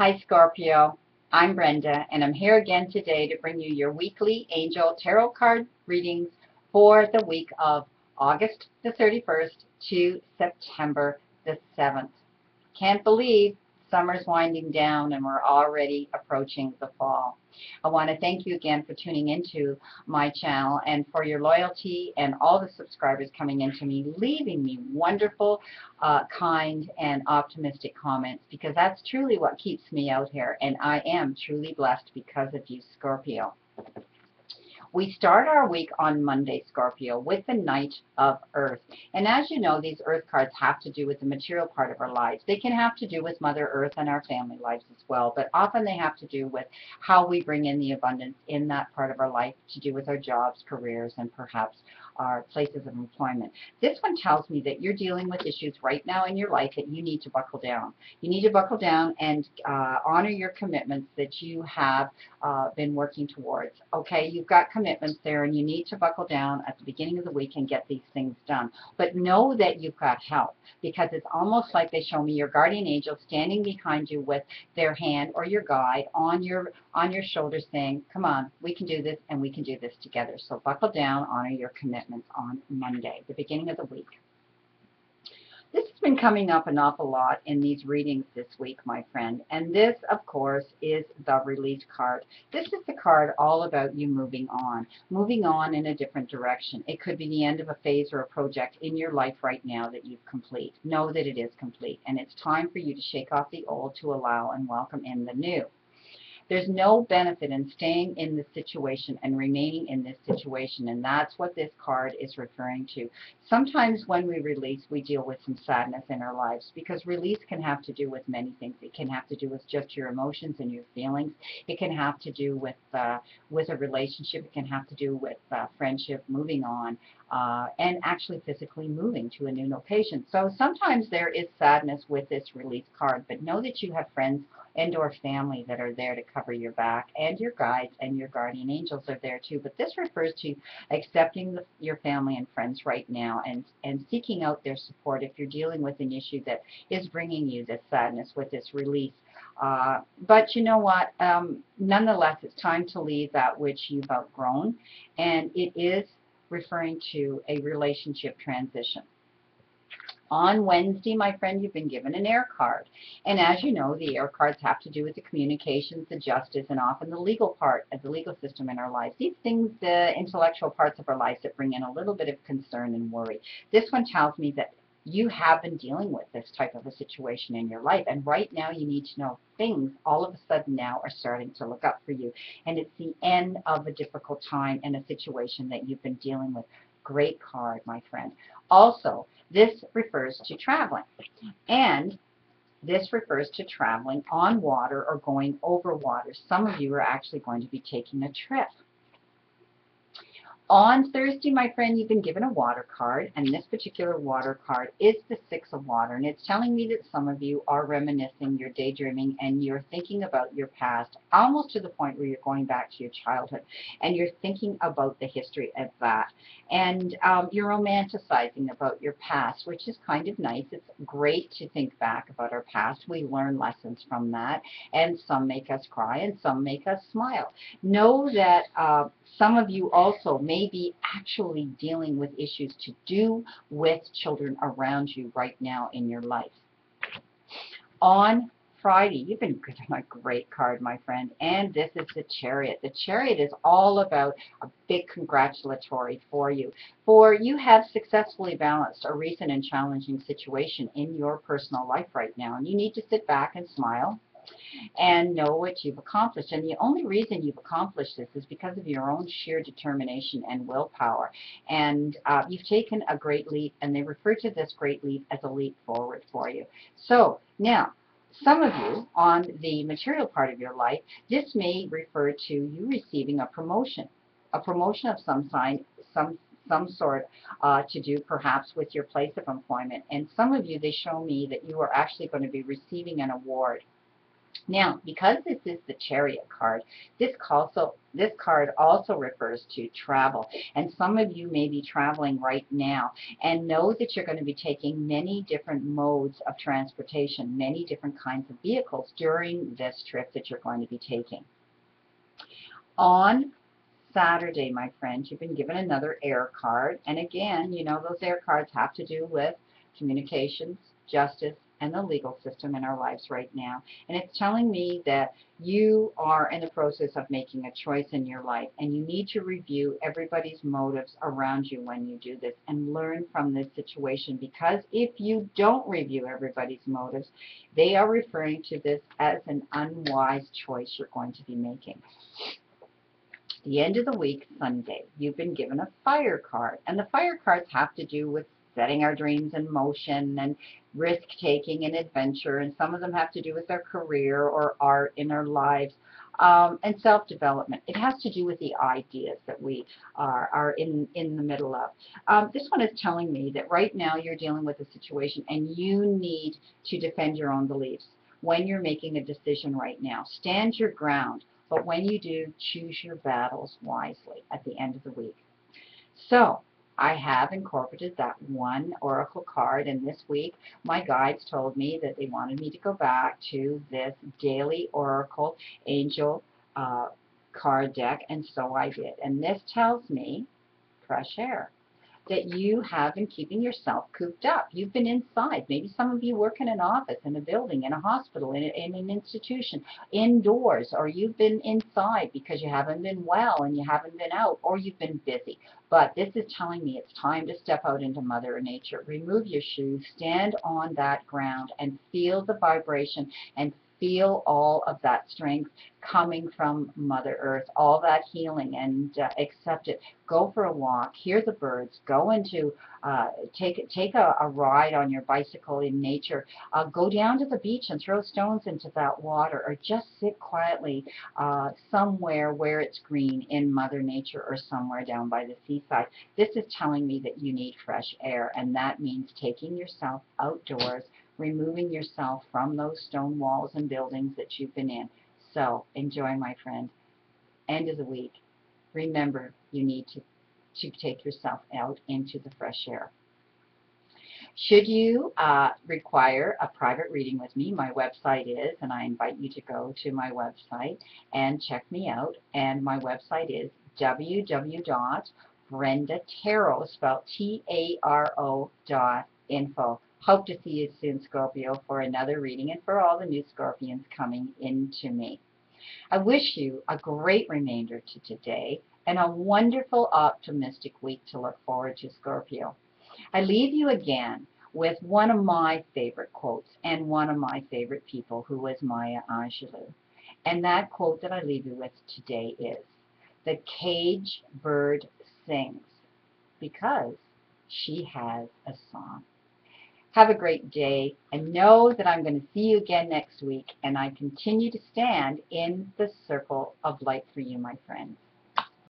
Hi Scorpio, I'm Brenda and I'm here again today to bring you your weekly angel tarot card readings for the week of August the 31st to September the 7th. Can't believe summer's winding down and we're already approaching the fall. I want to thank you again for tuning into my channel and for your loyalty and all the subscribers coming into me, leaving me wonderful, kind, and optimistic comments, because that's truly what keeps me out here, and I am truly blessed because of you, Scorpio. We start our week on Monday, Scorpio, with the Knight of Earth. And as you know, these Earth cards have to do with the material part of our lives. They can have to do with Mother Earth and our family lives as well, but often they have to do with how we bring in the abundance in that part of our life, to do with our jobs, careers, and perhaps our places of employment. This one tells me that you're dealing with issues right now in your life that you need to buckle down. You need to buckle down and honor your commitments that you have been working towards. Okay, you've got commitments there and you need to buckle down at the beginning of the week and get these things done. But know that you've got help, because it's almost like they show me your guardian angel standing behind you with their hand or your guide on your shoulder saying, come on, we can do this and we can do this together. So buckle down, honor your commitments on Monday, the beginning of the week. This has been coming up an awful lot in these readings this week, my friend. And this, of course, is the Release card. This is the card all about you moving on in a different direction. It could be the end of a phase or a project in your life right now that you've complete. Know that it is complete, and it's time for you to shake off the old to allow and welcome in the new. There's no benefit in staying in this situation and remaining in this situation, and that's what this card is referring to. Sometimes when we release, we deal with some sadness in our lives, because release can have to do with many things. It can have to do with just your emotions and your feelings. It can have to do with a relationship. It can have to do with friendship, moving on, and actually physically moving to a new location. So sometimes there is sadness with this release card, but know that you have friends and or family that are there to cover your back, and your guides and your guardian angels are there too. But this refers to accepting your family and friends right now, and seeking out their support if you're dealing with an issue that is bringing you this sadness with this release. But you know what? Nonetheless, it's time to leave that which you've outgrown, and it is referring to a relationship transition. On Wednesday, my friend, you've been given an air card. And as you know, the air cards have to do with the communications, the justice, and often the legal part of the legal system in our lives. These things, the intellectual parts of our lives that bring in a little bit of concern and worry. This one tells me that you have been dealing with this type of a situation in your life. And right now you need to know things all of a sudden now are starting to look up for you. And it's the end of a difficult time and a situation that you've been dealing with. Great card, my friend. Also, this refers to traveling, and this refers to traveling on water or going over water. Some of you are actually going to be taking a trip. On Thursday, my friend, you've been given a water card, and this particular water card is the Six of Water, and it's telling me that some of you are reminiscing, you're daydreaming, and you're thinking about your past, almost to the point where you're going back to your childhood, and you're thinking about the history of that, and you're romanticizing about your past, which is kind of nice. It's great to think back about our past. We learn lessons from that, and some make us cry, and some make us smile. Know that some of you also may be actually dealing with issues to do with children around you right now in your life. On Friday, you've been given a great card, my friend, and this is the Chariot. The Chariot is all about a big congratulatory for you. For you have successfully balanced a recent and challenging situation in your personal life right now, and you need to sit back and smile and know what you've accomplished. And the only reason you've accomplished this is because of your own sheer determination and willpower. And you've taken a great leap, and they refer to this great leap as a leap forward for you. So now, some of you on the material part of your life, this may refer to you receiving a promotion of some kind, some sort to do perhaps with your place of employment. And some of you, they show me that you are actually going to be receiving an award. Now, because this is the Chariot card, this card also refers to travel. And some of you may be traveling right now and know that you're going to be taking many different modes of transportation, many different kinds of vehicles during this trip that you're going to be taking. On Saturday, my friends, you've been given another air card. And again, you know, those air cards have to do with communications, justice, and the legal system in our lives right now. And it's telling me that you are in the process of making a choice in your life, and you need to review everybody's motives around you when you do this and learn from this situation, because if you don't review everybody's motives, they are referring to this as an unwise choice you're going to be making. The end of the week, Sunday, you've been given a fire card. And the fire cards have to do with setting our dreams in motion and risk-taking and adventure. And some of them have to do with our career or art in our lives. And self-development. It has to do with the ideas that we are in the middle of. This one is telling me that right now you're dealing with a situation and you need to defend your own beliefs when you're making a decision right now. Stand your ground. But when you do, choose your battles wisely at the end of the week. So, I have incorporated that one oracle card, and this week my guides told me that they wanted me to go back to this daily oracle angel card deck, and so I did. And this tells me fresh air, that you have been keeping yourself cooped up. You've been inside. Maybe some of you work in an office, in a building, in a hospital, in an institution, indoors, or you've been inside because you haven't been well and you haven't been out, or you've been busy. But this is telling me it's time to step out into Mother Nature. Remove your shoes, stand on that ground, and feel the vibration and feel all of that strength coming from Mother Earth, all that healing, and accept it. Go for a walk, hear the birds, go into, take a ride on your bicycle in nature, go down to the beach and throw stones into that water, or just sit quietly somewhere where it's green in Mother Nature or somewhere down by the seaside. This is telling me that you need fresh air, and that means taking yourself outdoors, removing yourself from those stone walls and buildings that you've been in. So enjoy, my friend. End of the week. Remember, you need to take yourself out into the fresh air. Should you require a private reading with me, my website is, and I invite you to go to my website and check me out. And my website is www.BrendaTarot, spelled TARO.info. Hope to see you soon, Scorpio, for another reading and for all the new Scorpions coming into me. I wish you a great remainder to today and a wonderful, optimistic week to look forward to, Scorpio. I leave you again with one of my favorite quotes and one of my favorite people, who was Maya Angelou. And that quote that I leave you with today is, "The cage bird sings because she has a song." Have a great day, and know that I'm going to see you again next week, and I continue to stand in the circle of light for you, my friends.